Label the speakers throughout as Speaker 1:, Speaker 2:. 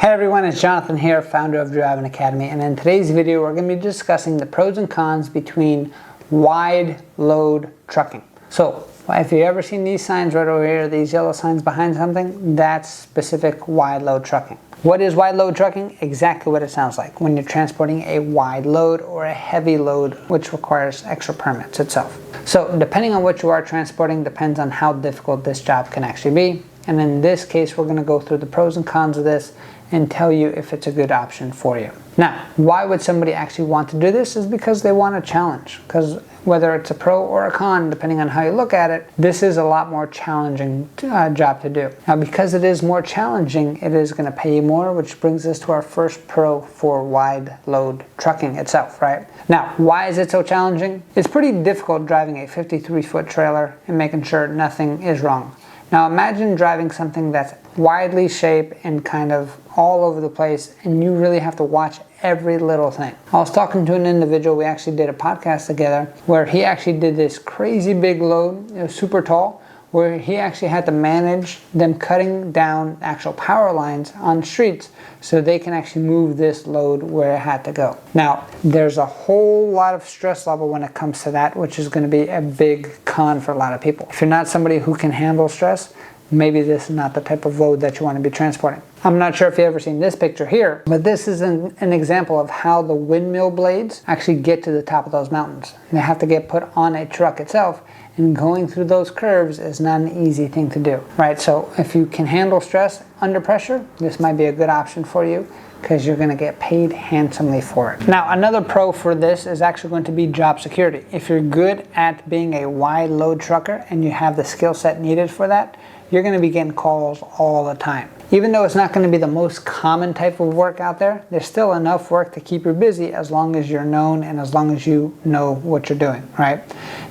Speaker 1: Hey everyone, it's Jonathan here, founder of Driving Academy, and in today's video we're going to be discussing the pros and cons between wide load trucking. So if you've ever seen these signs right over here, these yellow signs behind something, that's specific wide load trucking. What is wide load trucking? Exactly what it sounds like when you're transporting a wide load or a heavy load, which requires extra permits itself. So depending on what you are transporting depends on how difficult this job can actually be. And in this case, we're going to go through the pros and cons of this and tell you if it's a good option for you. Now, why would somebody actually want to do this? Is because they want a challenge. Because whether it's a pro or a con, depending on how you look at it, this is a lot more challenging job to do. Now, because it is more challenging, it is going to pay you more, which brings us to our first pro for wide load trucking itself, right? Now, why is it so challenging? It's pretty difficult driving a 53-foot trailer and making sure nothing is wrong. Now imagine driving something that's widely shaped and kind of all over the place, and you really have to watch every little thing. I was talking to an individual, we actually did a podcast together, where he actually did this crazy big load, it was super tall, where he actually had to manage them cutting down actual power lines on streets so they can actually move this load where it had to go. Now, there's a whole lot of stress level when it comes to that, which is going to be a big con for a lot of people. If you're not somebody who can handle stress, maybe this is not the type of load that you want to be transporting. I'm not sure if you've ever seen this picture here, but this is an example of how the windmill blades actually get to the top of those mountains. They have to get put on a truck itself, and going through those curves is not an easy thing to do, right? So if you can handle stress under pressure, this might be a good option for you because you're going to get paid handsomely for it. Now, another pro for this is actually going to be job security. If you're good at being a wide load trucker and you have the skill set needed for that, you're going to be getting calls all the time. Even though it's not going to be the most common type of work out there, there's still enough work to keep you busy as long as you're known and as long as you know what you're doing, right?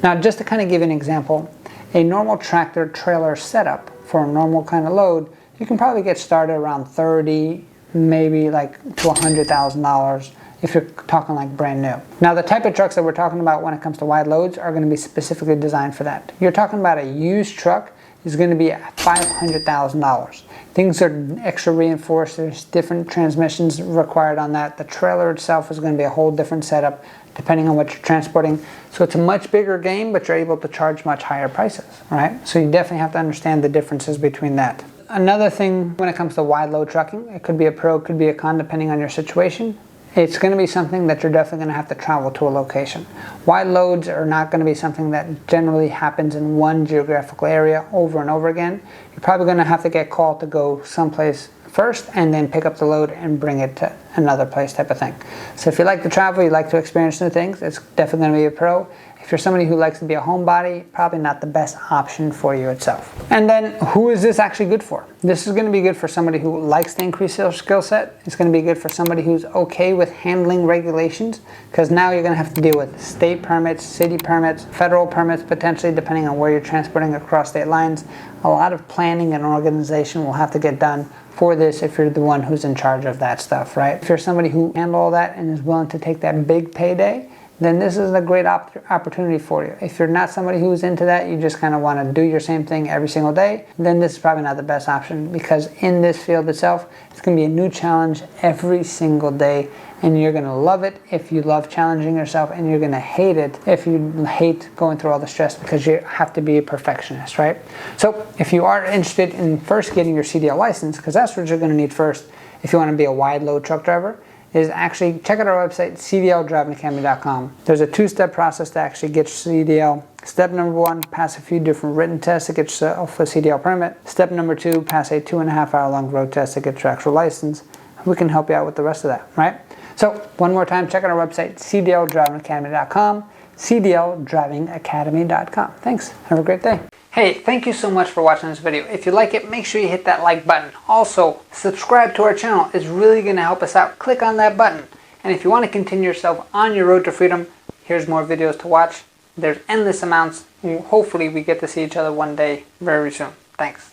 Speaker 1: Now, just to kind of give you an example, a normal tractor trailer setup for a normal kind of load, you can probably get started around $30,000, maybe like to $100,000 if you're talking like brand new. Now, the type of trucks that we're talking about when it comes to wide loads are going to be specifically designed for that. You're talking about a used truck is going to be $500,000. Things are extra reinforced. There's different transmissions required on that. The trailer itself is going to be a whole different setup depending on what you're transporting. So it's a much bigger game, but you're able to charge much higher prices, right? So you definitely have to understand the differences between that. Another thing when it comes to wide load trucking, it could be a pro, could be a con depending on your situation. It's going to be something that you're definitely going to have to travel to a location. Wide loads are not going to be something that generally happens in one geographical area over and over again. You're probably going to have to get called to go someplace first and then pick up the load and bring it to another place type of thing. So if you like to travel, you like to experience new things, it's definitely going to be a pro. If you're somebody who likes to be a homebody, probably not the best option for you itself. And then who is this actually good for? This is going to be good for somebody who likes to increase their skill set. It's going to be good for somebody who's okay with handling regulations, because now you're going to have to deal with state permits, city permits, federal permits potentially, depending on where you're transporting across state lines. A lot of planning and organization will have to get done for this if you're the one who's in charge of that stuff, right? If you're somebody who handles all that and is willing to take that big payday, then this is a great opportunity for you. If you're not somebody who's into that, you just kind of want to do your same thing every single day, then this is probably not the best option, because in this field itself, it's going to be a new challenge every single day, and you're going to love it if you love challenging yourself, and you're going to hate it if you hate going through all the stress because you have to be a perfectionist, right? So if you are interested in first getting your CDL license, because that's what you're going to need first if you want to be a wide load truck driver, is actually check out our website, cdldrivingacademy.com. There's a two-step process to actually get your CDL. Step number 1, pass a few different written tests to get yourself a CDL permit. Step number 2, pass a 2.5-hour-long road test to get your actual license. We can help you out with the rest of that, right? So one more time, check out our website, cdldrivingacademy.com, cdldrivingacademy.com. Thanks. Have a great day. Hey, thank you so much for watching this video. If you like it, make sure you hit that like button. Also, subscribe to our channel. It's really going to help us out. Click on that button. And if you want to continue yourself on your road to freedom, here's more videos to watch. There's endless amounts. Hopefully we get to see each other one day very soon. Thanks.